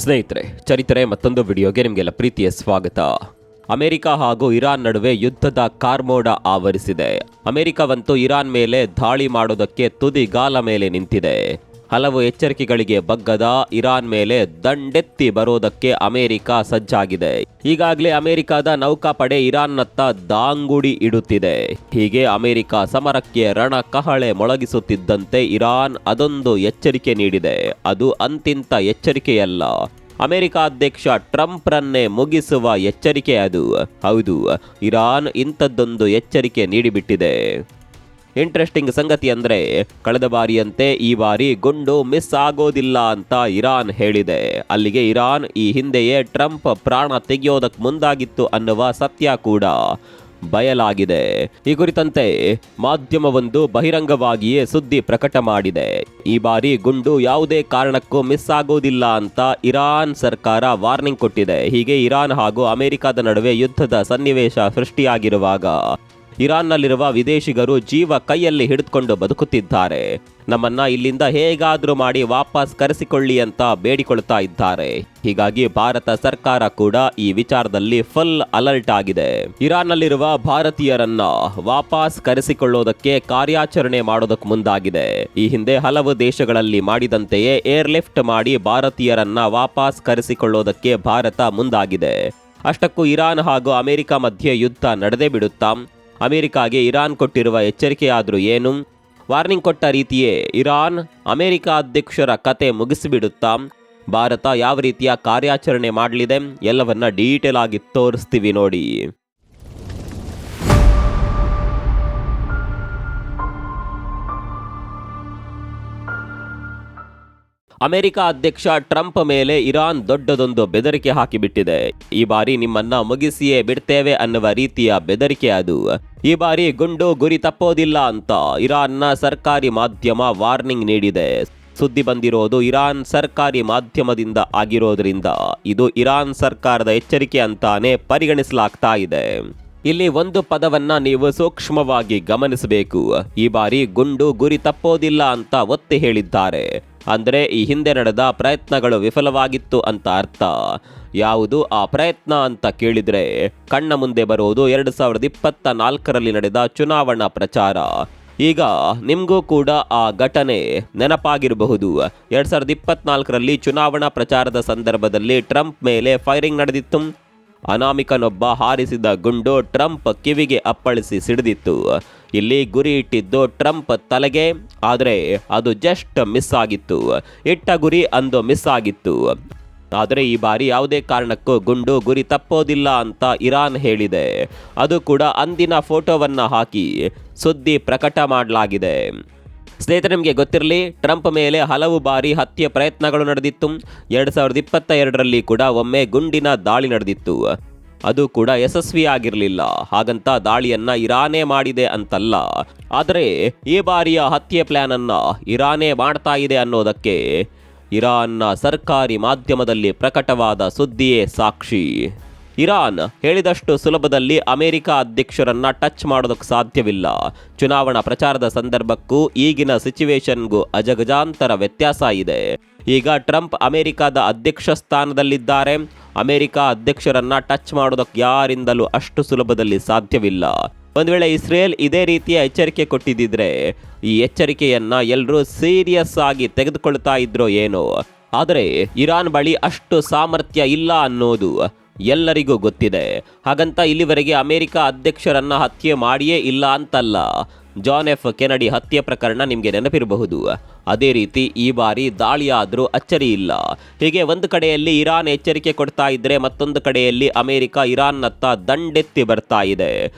ಸ್ನೇಹಿತರೆ, ಚರಿತ್ರೆ ಮತ್ತೊಂದು ವಿಡಿಯೋಗೆ ನಿಮಗೆಲ್ಲ ಪ್ರೀತಿಯ ಸ್ವಾಗತ. ಅಮೆರಿಕ ಹಾಗೂ ಇರಾನ್ ನಡುವೆ ಯುದ್ಧದ ಕಾರ್ಮೋಡ ಆವರಿಸಿದೆ. ಅಮೆರಿಕವಂತೂ ಇರಾನ್ ಮೇಲೆ ದಾಳಿ ಮಾಡೋದಕ್ಕೆ ತುದಿಗಾಲ ಮೇಲೆ ನಿಂತಿದೆ. ಹಲವು ಎಚ್ಚರಿಕೆಗಳಿಗೆ ಬಗ್ಗದ ಇರಾನ್ ಮೇಲೆ ದಂಡೆತ್ತಿ ಬರೋದಕ್ಕೆ ಅಮೆರಿಕ ಸಜ್ಜಾಗಿದೆ. ಈಗಾಗಲೇ ಅಮೆರಿಕದ ನೌಕಾಪಡೆ ಇರಾನ್ನತ್ತ ದಾಂಗುಡಿ ಇಡುತ್ತಿದೆ. ಹೀಗೆ ಅಮೆರಿಕ ಸಮರಕ್ಕೆ ರಣ ಕಹಳೆ ಮೊಳಗಿಸುತ್ತಿದ್ದಂತೆ ಇರಾನ್ ಅದೊಂದು ಎಚ್ಚರಿಕೆ ನೀಡಿದೆ. ಅದು ಅಂತಿಂತ ಎಚ್ಚರಿಕೆಯಲ್ಲ, ಅಮೆರಿಕ ಅಧ್ಯಕ್ಷ ಟ್ರಂಪ್ರನ್ನೇ ಮುಗಿಸುವ ಎಚ್ಚರಿಕೆ ಅದು. ಹೌದು, ಇರಾನ್ ಇಂಥದ್ದೊಂದು ಎಚ್ಚರಿಕೆ ನೀಡಿಬಿಟ್ಟಿದೆ. ಇಂಟ್ರೆಸ್ಟಿಂಗ್ ಸಂಗತಿ ಅಂದರೆ, ಕಳೆದ ಬಾರಿಯಂತೆ ಈ ಬಾರಿ ಗುಂಡು ಮಿಸ್ ಆಗೋದಿಲ್ಲ ಅಂತ ಇರಾನ್ ಹೇಳಿದೆ. ಅಲ್ಲಿಗೆ ಇರಾನ್ ಈ ಹಿಂದೆಯೇ ಟ್ರಂಪ್ ಪ್ರಾಣ ತೆಗೆಯೋದಕ್ಕೆ ಮುಂದಾಗಿತ್ತು ಅನ್ನುವ ಸತ್ಯ ಕೂಡ ಬಯಲಾಗಿದೆ. ಈ ಕುರಿತಂತೆ ಮಾಧ್ಯಮವೊಂದು ಬಹಿರಂಗವಾಗಿಯೇ ಸುದ್ದಿ ಪ್ರಕಟ ಮಾಡಿದೆ. ಈ ಬಾರಿ ಗುಂಡು ಯಾವುದೇ ಕಾರಣಕ್ಕೂ ಮಿಸ್ ಆಗೋದಿಲ್ಲ ಅಂತ ಇರಾನ್ ಸರ್ಕಾರ ವಾರ್ನಿಂಗ್ ಕೊಟ್ಟಿದೆ. ಹೀಗೆ ಇರಾನ್ ಹಾಗೂ ಅಮೆರಿಕದ ನಡುವೆ ಯುದ್ಧದ ಸನ್ನಿವೇಶ ಸೃಷ್ಟಿಯಾಗಿರುವಾಗ ಇರಾನ್ನಲ್ಲಿರುವ ವಿದೇಶಿಗರು ಜೀವ ಕೈಯಲ್ಲಿ ಹಿಡಿದುಕೊಂಡು ಬದುಕುತ್ತಿದ್ದಾರೆ. ನಮ್ಮನ್ನ ಇಲ್ಲಿಂದ ಹೇಗಾದ್ರೂ ಮಾಡಿ ವಾಪಸ್ ಕರೆಸಿಕೊಳ್ಳಿ ಅಂತ ಬೇಡಿಕೊಳ್ತಾ ಇದ್ದಾರೆ. ಹೀಗಾಗಿ ಭಾರತ ಸರ್ಕಾರ ಕೂಡ ಈ ವಿಚಾರದಲ್ಲಿ ಫುಲ್ ಅಲರ್ಟ್ ಆಗಿದೆ. ಇರಾನ್ನಲ್ಲಿರುವ ಭಾರತೀಯರನ್ನ ವಾಪಸ್ ಕರೆಸಿಕೊಳ್ಳೋದಕ್ಕೆ ಕಾರ್ಯಾಚರಣೆ ಮಾಡೋದಕ್ಕೆ ಮುಂದಾಗಿದೆ. ಈ ಹಿಂದೆ ಹಲವು ದೇಶಗಳಲ್ಲಿ ಮಾಡಿದಂತೆಯೇ ಏರ್ಲಿಫ್ಟ್ ಮಾಡಿ ಭಾರತೀಯರನ್ನ ವಾಪಸ್ ಕರೆಸಿಕೊಳ್ಳೋದಕ್ಕೆ ಭಾರತ ಮುಂದಾಗಿದೆ. ಅಷ್ಟಕ್ಕೂ ಇರಾನ್ ಹಾಗೂ ಅಮೆರಿಕ ಮಧ್ಯೆ ಯುದ್ಧ ನಡೆದೇ ಬಿಡುತ್ತಾ? ಅಮೆರಿಕಾಗೆ ಇರಾನ್ ಕೊಟ್ಟಿರುವ ಎಚ್ಚರಿಕೆಯಾದರೂ ಏನು? ವಾರ್ನಿಂಗ್ ಕೊಟ್ಟ ರೀತಿಯೇ ಇರಾನ್ ಅಮೆರಿಕ ಅಧ್ಯಕ್ಷರ ಕತೆ ಮುಗಿಸಿಬಿಡುತ್ತಾ? ಭಾರತ ಯಾವ ರೀತಿಯ ಕಾರ್ಯಾಚರಣೆ ಮಾಡಲಿದೆ ಎಲ್ಲವನ್ನ ಡೀಟೇಲ್ ಆಗಿ ತೋರಿಸ್ತೀವಿ ನೋಡಿ. ಅಮೆರಿಕ ಅಧ್ಯಕ್ಷ ಟ್ರಂಪ್ ಮೇಲೆ ಇರಾನ್ ದೊಡ್ಡದೊಂದು ಬೆದರಿಕೆ ಹಾಕಿಬಿಟ್ಟಿದೆ. ಈ ಬಾರಿ ನಿಮ್ಮನ್ನ ಮುಗಿಸಿಯೇ ಬಿಡ್ತೇವೆ ಅನ್ನುವ ರೀತಿಯ ಬೆದರಿಕೆ ಅದು. ಈ ಬಾರಿ ಗುಂಡು ಗುರಿ ತಪ್ಪೋದಿಲ್ಲ ಅಂತ ಇರಾನ್ನ ಸರ್ಕಾರಿ ಮಾಧ್ಯಮ ವಾರ್ನಿಂಗ್ ನೀಡಿದೆ. ಸುದ್ದಿ ಬಂದಿರೋದು ಇರಾನ್ ಸರ್ಕಾರಿ ಮಾಧ್ಯಮದಿಂದ ಆಗಿರೋದ್ರಿಂದ ಇದು ಇರಾನ್ ಸರ್ಕಾರದ ಎಚ್ಚರಿಕೆ ಅಂತಾನೆ ಪರಿಗಣಿಸಲಾಗ್ತಾ ಇದೆ. ಇಲ್ಲಿ ಒಂದು ಪದವನ್ನ ನೀವು ಸೂಕ್ಷ್ಮವಾಗಿ ಗಮನಿಸಬೇಕು. ಈ ಬಾರಿ ಗುಂಡು ಗುರಿ ತಪ್ಪೋದಿಲ್ಲ ಅಂತ ಒತ್ತಿ ಹೇಳಿದ್ದಾರೆ. ಅಂದರೆ ಈ ಹಿಂದೆ ನಡೆದ ಪ್ರಯತ್ನಗಳು ವಿಫಲವಾಗಿತ್ತು ಅಂತ ಅರ್ಥ. ಯಾವುದು ಆ ಪ್ರಯತ್ನ ಅಂತ ಕೇಳಿದ್ರೆ ಕಣ್ಣ ಮುಂದೆ ಬರೋದು 2024ರಲ್ಲಿ ನಡೆದ ಚುನಾವಣಾ ಪ್ರಚಾರ. ಈಗ ನಿಮಗೂ ಕೂಡ ಆ ಘಟನೆ ನೆನಪಾಗಿರಬಹುದು. 2024ರಲ್ಲಿ ಚುನಾವಣಾ ಪ್ರಚಾರದ ಸಂದರ್ಭದಲ್ಲಿ ಟ್ರಂಪ್ ಮೇಲೆ ಫೈರಿಂಗ್ ನಡೆದಿತ್ತು. ಅನಾಮಿಕನೊಬ್ಬ ಹಾರಿಸಿದ ಗುಂಡು ಟ್ರಂಪ್ ಕಿವಿಗೆ ಅಪ್ಪಳಿಸಿ ಸಿಡಿದಿತ್ತು. ಇಲ್ಲಿ ಗುರಿ ಇಟ್ಟಿದ್ದು ಟ್ರಂಪ್ ತಲೆಗೆ, ಆದರೆ ಅದು ಜಸ್ಟ್ ಮಿಸ್ ಆಗಿತ್ತು. ಇಟ್ಟ ಗುರಿ ಅಂದು ಮಿಸ್ ಆಗಿತ್ತು. ಆದರೆ ಈ ಬಾರಿ ಯಾವುದೇ ಕಾರಣಕ್ಕೂ ಗುಂಡು ಗುರಿ ತಪ್ಪೋದಿಲ್ಲ ಅಂತ ಇರಾನ್ ಹೇಳಿದೆ. ಅದು ಕೂಡ ಅಂದಿನ ಫೋಟೋವನ್ನ ಹಾಕಿ ಸುದ್ದಿ ಪ್ರಕಟ ಮಾಡಲಾಗಿದೆ. ಸ್ನೇಹಿತರೆ, ನಿಮಗೆ ಗೊತ್ತಿರಲಿ, ಟ್ರಂಪ್ ಮೇಲೆ ಹಲವು ಬಾರಿ ಹತ್ಯೆ ಪ್ರಯತ್ನಗಳು ನಡೆದಿತ್ತು. 2022ರಲ್ಲಿ ಕೂಡ ಒಮ್ಮೆ ಗುಂಡಿನ ದಾಳಿ ನಡೆದಿತ್ತು. ಅದು ಕೂಡ ಯಶಸ್ವಿಯಾಗಿರಲಿಲ್ಲ. ಹಾಗಂತ ದಾಳಿಯನ್ನ ಇರಾನೇ ಮಾಡಿದೆ ಅಂತಲ್ಲ. ಆದರೆ ಈ ಬಾರಿಯ ಹತ್ಯೆ ಪ್ಲಾನ್ ಅನ್ನ ಇರಾನೇ ಮಾಡ್ತಾ ಇದೆ ಅನ್ನೋದಕ್ಕೆ ಇರಾನ್ನ ಸರ್ಕಾರಿ ಮಾಧ್ಯಮದಲ್ಲಿ ಪ್ರಕಟವಾದ ಸುದ್ದಿಯೇ ಸಾಕ್ಷಿ. ಇರಾನ್ ಹೇಳಿದಷ್ಟು ಸುಲಭದಲ್ಲಿ ಅಮೆರಿಕ ಅಧ್ಯಕ್ಷರನ್ನ ಟಚ್ ಮಾಡೋದಕ್ಕೆ ಸಾಧ್ಯವಿಲ್ಲ. ಚುನಾವಣಾ ಪ್ರಚಾರದ ಸಂದರ್ಭಕ್ಕೂ ಈಗಿನ ಸಿಚುವೇಶನ್ಗೂ ಅಜಗಜಾಂತರ ವ್ಯತ್ಯಾಸ ಇದೆ. ಈಗ ಟ್ರಂಪ್ ಅಮೆರಿಕದ ಅಧ್ಯಕ್ಷ ಸ್ಥಾನದಲ್ಲಿದ್ದಾರೆ. ಅಮೆರಿಕ ಅಧ್ಯಕ್ಷರನ್ನ ಟಚ್ ಮಾಡೋದಕ್ಕೆ ಯಾರಿಂದಲೂ ಅಷ್ಟು ಸುಲಭದಲ್ಲಿ ಸಾಧ್ಯವಿಲ್ಲ. ಒಂದು ವೇಳೆ ಇಸ್ರೇಲ್ ಇದೇ ರೀತಿಯ ಎಚ್ಚರಿಕೆ ಕೊಟ್ಟಿದ್ದಿದ್ರೆ ಈ ಎಚ್ಚರಿಕೆಯನ್ನ ಎಲ್ಲರೂ ಸೀರಿಯಸ್ ಆಗಿ ತೆಗೆದುಕೊಳ್ತಾ ಇದ್ರೋ ಏನೋ. ಆದರೆ ಇರಾನ್ ಬಳಿ ಅಷ್ಟು ಸಾಮರ್ಥ್ಯ ಇಲ್ಲ ಅನ್ನೋದು ಎಲ್ಲರಿಗೂ ಗೊತ್ತಿದೆ. ಹಾಗಂತ ಇಲ್ಲಿವರೆಗೆ ಅಮೆರಿಕ ಅಧ್ಯಕ್ಷರನ್ನ ಹತ್ಯೆ ಮಾಡಿಯೇ ಇಲ್ಲ ಅಂತಲ್ಲ. ಜಾನ್ ಎಫ್ ಕೆನಡಿ ಹತ್ಯೆ ಪ್ರಕರಣ ನಿಮಗೆ ನೆನಪಿರಬಹುದು. ಅದೇ ರೀತಿ ಈ ಬಾರಿ ದಾಳಿಯಾದರೂ ಅಚ್ಚರಿ ಇಲ್ಲ. ಹೀಗೆ ಒಂದು ಕಡೆಯಲ್ಲಿ ಇರಾನ್ ಎಚ್ಚರಿಕೆ ಕೊಡ್ತಾ ಇದ್ರೆ, ಮತ್ತೊಂದು ಕಡೆಯಲ್ಲಿ ಅಮೆರಿಕ ಇರಾನ್ನತ್ತ ದಂಡೆತ್ತಿ ಬರ್ತಾ ಇದೆ.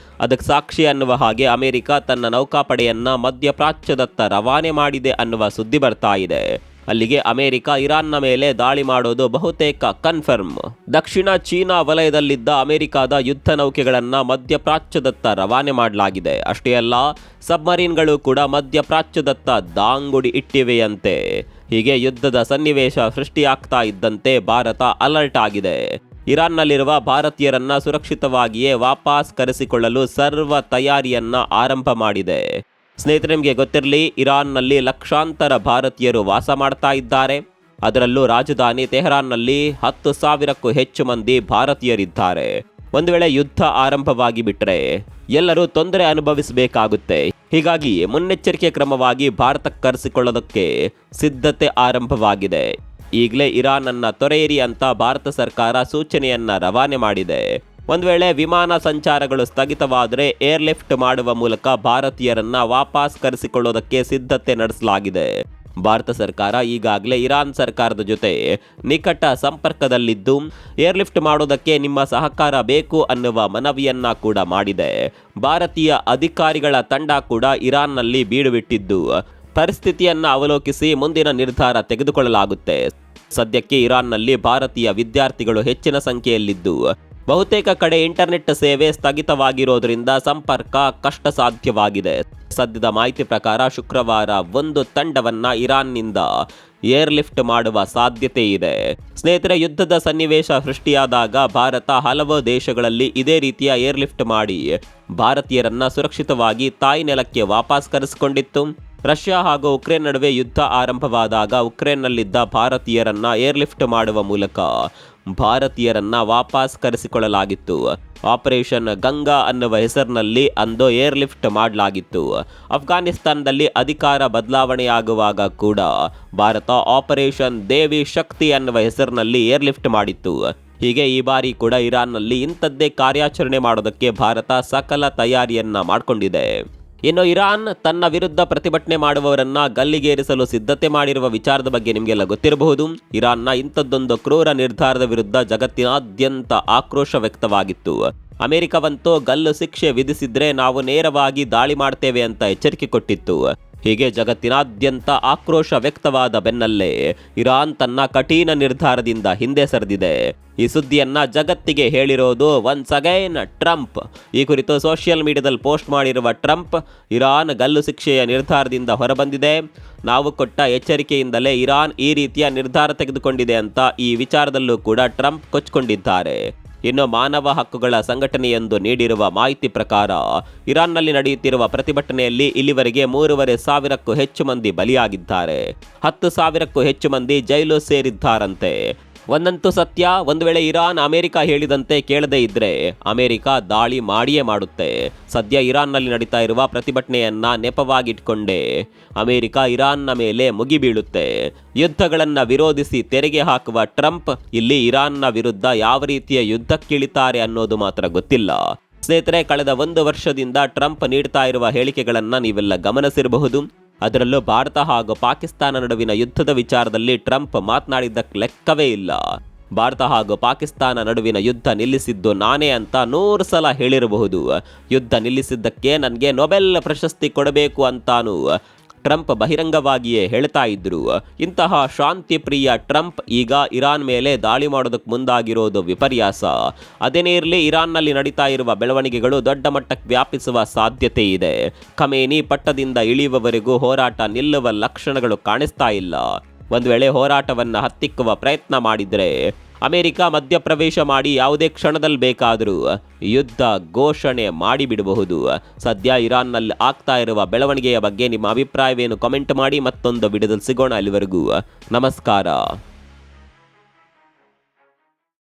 ಅದಕ್ಕೆ ಸಾಕ್ಷಿ ಅನ್ನುವ ಹಾಗೆ ಅಮೆರಿಕ ತನ್ನ ನೌಕಾಪಡೆಯನ್ನ ಮಧ್ಯಪ್ರಾಚ್ಯದತ್ತ ರವಾನೆ ಮಾಡಿದೆ ಅನ್ನುವ ಸುದ್ದಿ ಬರ್ತಾ ಇದೆ. ಅಲ್ಲಿಗೆ ಅಮೆರಿಕ ಇರಾನ್ನ ಮೇಲೆ ದಾಳಿ ಮಾಡೋದು ಬಹುತೇಕ ಕನ್ಫರ್ಮ್. ದಕ್ಷಿಣ ಚೀನಾ ವಲಯದಲ್ಲಿದ್ದ ಅಮೆರಿಕದ ಯುದ್ಧ ನೌಕೆಗಳನ್ನ ಮಧ್ಯಪ್ರಾಚ್ಯದತ್ತ ರವಾನೆ ಮಾಡಲಾಗಿದೆ. ಅಷ್ಟೇ ಅಲ್ಲ, ಸಬ್ಮರೀನ್ಗಳು ಕೂಡ ಮಧ್ಯಪ್ರಾಚ್ಯದತ್ತ ದಾಂಗುಡಿ ಇಟ್ಟಿವೆಯಂತೆ. ಹೀಗೆ ಯುದ್ಧದ ಸನ್ನಿವೇಶ ಸೃಷ್ಟಿಯಾಗ್ತಾ ಇದ್ದಂತೆ ಭಾರತ ಅಲರ್ಟ್ ಆಗಿದೆ. ಇರಾನ್ನಲ್ಲಿರುವ ಭಾರತೀಯರನ್ನ ಸುರಕ್ಷಿತವಾಗಿಯೇ ವಾಪಸ್ ಕರೆಸಿಕೊಳ್ಳಲು ಸರ್ವ ತಯಾರಿಯನ್ನ ಆರಂಭ ಮಾಡಿದೆ. ಸ್ನೇಹಿತರೆ, ನಿಮಗೆ ಗೊತ್ತಿರಲಿ, ಇರಾನ್ನಲ್ಲಿ ಲಕ್ಷಾಂತರ ಭಾರತೀಯರು ವಾಸ ಮಾಡ್ತಾ ಇದ್ದಾರೆ. ಅದರಲ್ಲೂ ರಾಜಧಾನಿ ತೆಹರಾನ್ನಲ್ಲಿ 10,000ಕ್ಕೂ ಹೆಚ್ಚು ಮಂದಿ ಭಾರತೀಯರಿದ್ದಾರೆ. ಒಂದು ವೇಳೆ ಯುದ್ಧ ಆರಂಭವಾಗಿ ಬಿಟ್ರೆ ಎಲ್ಲರೂ ತೊಂದರೆ ಅನುಭವಿಸಬೇಕಾಗುತ್ತೆ. ಹೀಗಾಗಿ ಮುನ್ನೆಚ್ಚರಿಕೆ ಕ್ರಮವಾಗಿ ಭಾರತಕ್ಕೆ ಕರೆಸಿಕೊಳ್ಳೋದಕ್ಕೆ ಸಿದ್ಧತೆ ಆರಂಭವಾಗಿದೆ. ಈಗಲೇ ಇರಾನ್ ಅನ್ನ ತೊರೆಯಿರಿ ಅಂತ ಭಾರತ ಸರ್ಕಾರ ಸೂಚನೆಯನ್ನ ರವಾನೆ ಮಾಡಿದೆ. ಒಂದು ವೇಳೆ ವಿಮಾನ ಸಂಚಾರಗಳು ಸ್ಥಗಿತವಾದರೆ ಏರ್ಲಿಫ್ಟ್ ಮಾಡುವ ಮೂಲಕ ಭಾರತೀಯರನ್ನ ವಾಪಸ್ ಕರೆಸಿಕೊಳ್ಳೋದಕ್ಕೆ ಸಿದ್ಧತೆ ನಡೆಸಲಾಗಿದೆ. ಭಾರತ ಸರ್ಕಾರ ಈಗಾಗಲೇ ಇರಾನ್ ಸರ್ಕಾರದ ಜೊತೆ ನಿಕಟ ಸಂಪರ್ಕದಲ್ಲಿದ್ದು ಏರ್ಲಿಫ್ಟ್ ಮಾಡೋದಕ್ಕೆ ನಿಮ್ಮ ಸಹಕಾರ ಬೇಕು ಅನ್ನುವ ಮನವಿಯನ್ನ ಕೂಡ ಮಾಡಿದೆ. ಭಾರತೀಯ ಅಧಿಕಾರಿಗಳ ತಂಡ ಕೂಡ ಇರಾನ್ನಲ್ಲಿ ಬೀಡುಬಿಟ್ಟಿದ್ದು ಪರಿಸ್ಥಿತಿಯನ್ನ ಅವಲೋಕಿಸಿ ಮುಂದಿನ ನಿರ್ಧಾರ ತೆಗೆದುಕೊಳ್ಳಲಾಗುತ್ತೆ. ಸದ್ಯಕ್ಕೆ ಇರಾನ್ನಲ್ಲಿ ಭಾರತೀಯ ವಿದ್ಯಾರ್ಥಿಗಳು ಹೆಚ್ಚಿನ ಸಂಖ್ಯೆಯಲ್ಲಿದ್ದು ಬಹುತೇಕ ಕಡೆ ಇಂಟರ್ನೆಟ್ ಸೇವೆ ಸ್ಥಗಿತವಾಗಿರೋದ್ರಿಂದ ಸಂಪರ್ಕ ಕಷ್ಟ ಸಾಧ್ಯವಾಗಿದೆ. ಸದ್ಯದ ಮಾಹಿತಿ ಪ್ರಕಾರ ಶುಕ್ರವಾರ ಒಂದು ತಂಡವನ್ನ ಇರಾನ್ನಿಂದ ಏರ್ಲಿಫ್ಟ್ ಮಾಡುವ ಸಾಧ್ಯತೆ ಇದೆ. ಸ್ನೇಹಿತರೆ, ಯುದ್ಧದ ಸನ್ನಿವೇಶ ಸೃಷ್ಟಿಯಾದಾಗ ಭಾರತ ಹಲವು ದೇಶಗಳಲ್ಲಿ ಇದೇ ರೀತಿಯ ಏರ್ಲಿಫ್ಟ್ ಮಾಡಿ ಭಾರತೀಯರನ್ನ ಸುರಕ್ಷಿತವಾಗಿ ತಾಯಿ ನೆಲಕ್ಕೆ ವಾಪಸ್ ಕರೆಸಿಕೊಂಡಿತ್ತು. ರಷ್ಯಾ ಹಾಗೂ ಉಕ್ರೇನ್ ನಡುವೆ ಯುದ್ಧ ಆರಂಭವಾದಾಗ ಉಕ್ರೇನ್ನಲ್ಲಿದ್ದ ಭಾರತೀಯರನ್ನ ಏರ್ಲಿಫ್ಟ್ ಮಾಡುವ ಮೂಲಕ ಭಾರತೀಯರನ್ನ ವಾಪಸ್ ಕರೆಸಿಕೊಳ್ಳಲಾಗಿತ್ತು. ಆಪರೇಷನ್ ಗಂಗಾ ಅನ್ನುವ ಹೆಸರಿನಲ್ಲಿ ಅಂದು ಏರ್ಲಿಫ್ಟ್ ಮಾಡಲಾಗಿತ್ತು. ಅಫ್ಘಾನಿಸ್ತಾನದಲ್ಲಿ ಅಧಿಕಾರ ಬದಲಾವಣೆಯಾಗುವಾಗ ಕೂಡ ಭಾರತ ಆಪರೇಷನ್ ದೇವಿ ಶಕ್ತಿ ಅನ್ನುವ ಹೆಸರಿನಲ್ಲಿ ಏರ್ಲಿಫ್ಟ್ ಮಾಡಿತ್ತು. ಹೀಗೆ ಈ ಬಾರಿ ಕೂಡ ಇರಾನ್ನಲ್ಲಿ ಇಂಥದ್ದೇ ಕಾರ್ಯಾಚರಣೆ ಮಾಡೋದಕ್ಕೆ ಭಾರತ ಸಕಲ ತಯಾರಿಯನ್ನ ಮಾಡಿಕೊಂಡಿದೆ. ಇನ್ನು ಇರಾನ್ ತನ್ನ ವಿರುದ್ಧ ಪ್ರತಿಭಟನೆ ಮಾಡುವವರನ್ನ ಗಲ್ಲಿಗೇರಿಸಲು ಸಿದ್ಧತೆ ಮಾಡಿರುವ ವಿಚಾರದ ಬಗ್ಗೆ ನಿಮಗೆಲ್ಲ ಗೊತ್ತಿರಬಹುದು. ಇರಾನ್ನ ಇಂಥದ್ದೊಂದು ಕ್ರೂರ ನಿರ್ಧಾರದ ವಿರುದ್ಧ ಜಗತ್ತಿನಾದ್ಯಂತ ಆಕ್ರೋಶ ವ್ಯಕ್ತವಾಗಿತ್ತು. ಅಮೆರಿಕವಂತೂ ಗಲ್ಲು ಶಿಕ್ಷೆ ವಿಧಿಸಿದ್ರೆ ನಾವು ನೇರವಾಗಿ ದಾಳಿ ಮಾಡ್ತೇವೆ ಅಂತ ಎಚ್ಚರಿಕೆ ಕೊಟ್ಟಿತ್ತು. ಹೀಗೆ ಜಗತ್ತಿನಾದ್ಯಂತ ಆಕ್ರೋಶ ವ್ಯಕ್ತವಾದ ಬೆನ್ನಲ್ಲೇ ಇರಾನ್ ತನ್ನ ಕಠಿಣ ನಿರ್ಧಾರದಿಂದ ಹಿಂದೆ ಸರಿದಿದೆ. ಈ ಸುದ್ದಿಯನ್ನ ಜಗತ್ತಿಗೆ ಹೇಳಿರೋದು ಒನ್ಸ್ ಅಗೈನ್ ಟ್ರಂಪ್. ಈ ಕುರಿತು ಸೋಷಿಯಲ್ ಮೀಡಿಯಾದಲ್ಲಿ ಪೋಸ್ಟ್ ಮಾಡಿರುವ ಟ್ರಂಪ್, ಇರಾನ್ ಗಲ್ಲು ಶಿಕ್ಷೆಯ ನಿರ್ಧಾರದಿಂದ ಹೊರಬಂದಿದೆ. ನಾವು ಕೊಟ್ಟ ಎಚ್ಚರಿಕೆಯಿಂದಲೇ ಇರಾನ್ ಈ ರೀತಿಯ ನಿರ್ಧಾರ ತೆಗೆದುಕೊಂಡಿದೆ ಅಂತ ಈ ವಿಚಾರದಲ್ಲೂ ಕೂಡ ಟ್ರಂಪ್ ಕೊಚ್ಚಿಕೊಂಡಿದ್ದಾರೆ. ಇನ್ನು ಮಾನವ ಹಕ್ಕುಗಳ ಸಂಘಟನೆಯೊಂದು ನೀಡಿರುವ ಮಾಹಿತಿ ಪ್ರಕಾರ ಇರಾನ್ನಲ್ಲಿ ನಡೆಯುತ್ತಿರುವ ಪ್ರತಿಭಟನೆಯಲ್ಲಿ ಇಲ್ಲಿವರೆಗೆ 3,500ಕ್ಕೂ ಹೆಚ್ಚು ಮಂದಿ ಬಲಿಯಾಗಿದ್ದಾರೆ. 10,000ಕ್ಕೂ ಹೆಚ್ಚು ಮಂದಿ ಜೈಲು ಸೇರಿದ್ದಾರಂತೆ. ಒಂದಂತೂ ಸತ್ಯ, ಒಂದು ವೇಳೆ ಇರಾನ್ ಅಮೆರಿಕ ಹೇಳಿದಂತೆ ಕೇಳದೇ ಇದ್ರೆ ಅಮೆರಿಕ ದಾಳಿ ಮಾಡಿಯೇ ಮಾಡುತ್ತೆ. ಸದ್ಯ ಇರಾನ್ನಲ್ಲಿ ನಡೀತಾ ಇರುವ ಪ್ರತಿಭಟನೆಯನ್ನ ನೆಪವಾಗಿಟ್ಕೊಂಡೇ ಅಮೆರಿಕ ಇರಾನ್ನ ಮೇಲೆ ಮುಗಿಬೀಳುತ್ತೆ. ಯುದ್ಧಗಳನ್ನು ವಿರೋಧಿಸಿ ತೆರಿಗೆ ಹಾಕುವ ಟ್ರಂಪ್ ಇಲ್ಲಿ ಇರಾನ್ನ ವಿರುದ್ಧ ಯಾವ ರೀತಿಯ ಯುದ್ಧಕ್ಕಿಳಿತಾರೆ ಅನ್ನೋದು ಮಾತ್ರ ಗೊತ್ತಿಲ್ಲ. ಸ್ನೇಹಿತರೆ, ಕಳೆದ 1 ವರ್ಷದಿಂದ ಟ್ರಂಪ್ ನೀಡ್ತಾ ಇರುವ ಹೇಳಿಕೆಗಳನ್ನು ನೀವೆಲ್ಲ ಗಮನಿಸಿರಬಹುದು. ಅದರಲ್ಲೂ ಭಾರತ ಹಾಗೂ ಪಾಕಿಸ್ತಾನ ನಡುವಿನ ಯುದ್ಧದ ವಿಚಾರದಲ್ಲಿ ಟ್ರಂಪ್ ಮಾತನಾಡಿದ್ದಕ್ಕೆ ಲೆಕ್ಕವೇ ಇಲ್ಲ. ಭಾರತ ಹಾಗೂ ಪಾಕಿಸ್ತಾನ ನಡುವಿನ ಯುದ್ಧ ನಿಲ್ಲಿಸಿದ್ದು ನಾನೇ ಅಂತ 100 ಸಲ ಹೇಳಿರಬಹುದು. ಯುದ್ಧ ನಿಲ್ಲಿಸಿದ್ದಕ್ಕೆ ನನಗೆ ನೊಬೆಲ್ ಪ್ರಶಸ್ತಿ ಕೊಡಬೇಕು ಅಂತಾನು ಟ್ರಂಪ್ ಬಹಿರಂಗವಾಗಿಯೇ ಹೇಳ್ತಾ ಇದ್ರು. ಇಂತಹ ಶಾಂತಿ ಪ್ರಿಯ ಟ್ರಂಪ್ ಈಗ ಇರಾನ್ ಮೇಲೆ ದಾಳಿ ಮಾಡೋದಕ್ಕೆ ಮುಂದಾಗಿರೋದು ವಿಪರ್ಯಾಸ. ಅದೇನೇ ಇರಲಿ, ಇರಾನ್ನಲ್ಲಿ ನಡೀತಾ ಇರುವ ಬೆಳವಣಿಗೆಗಳು ದೊಡ್ಡ ಮಟ್ಟಕ್ಕೆ ವ್ಯಾಪಿಸುವ ಸಾಧ್ಯತೆ ಇದೆ. ಖಮೇನಿ ಪಟ್ಟದಿಂದ ಇಳಿಯುವವರೆಗೂ ಹೋರಾಟ ನಿಲ್ಲುವ ಲಕ್ಷಣಗಳು ಕಾಣಿಸ್ತಾ ಇಲ್ಲ. ಒಂದು ವೇಳೆ ಹೋರಾಟವನ್ನು ಹತ್ತಿಕ್ಕುವ ಪ್ರಯತ್ನ ಮಾಡಿದರೆ ಅಮೆರಿಕ ಮಧ್ಯಪ್ರವೇಶ ಮಾಡಿ ಯಾವುದೇ ಕ್ಷಣದಲ್ಲಿ ಬೇಕಾದರೂ ಯುದ್ಧ ಘೋಷಣೆ ಮಾಡಿಬಿಡಬಹುದು. ಸದ್ಯ ಇರಾನ್ನಲ್ಲಿ ಆಗ್ತಾ ಇರುವ ಬೆಳವಣಿಗೆಯ ಬಗ್ಗೆ ನಿಮ್ಮ ಅಭಿಪ್ರಾಯವೇನು? ಕಾಮೆಂಟ್ ಮಾಡಿ. ಮತ್ತೊಂದು ವಿಡಿಯೋದಲ್ಲಿ ಸಿಗೋಣ. ಅಲ್ಲಿವರೆಗೂ ನಮಸ್ಕಾರ.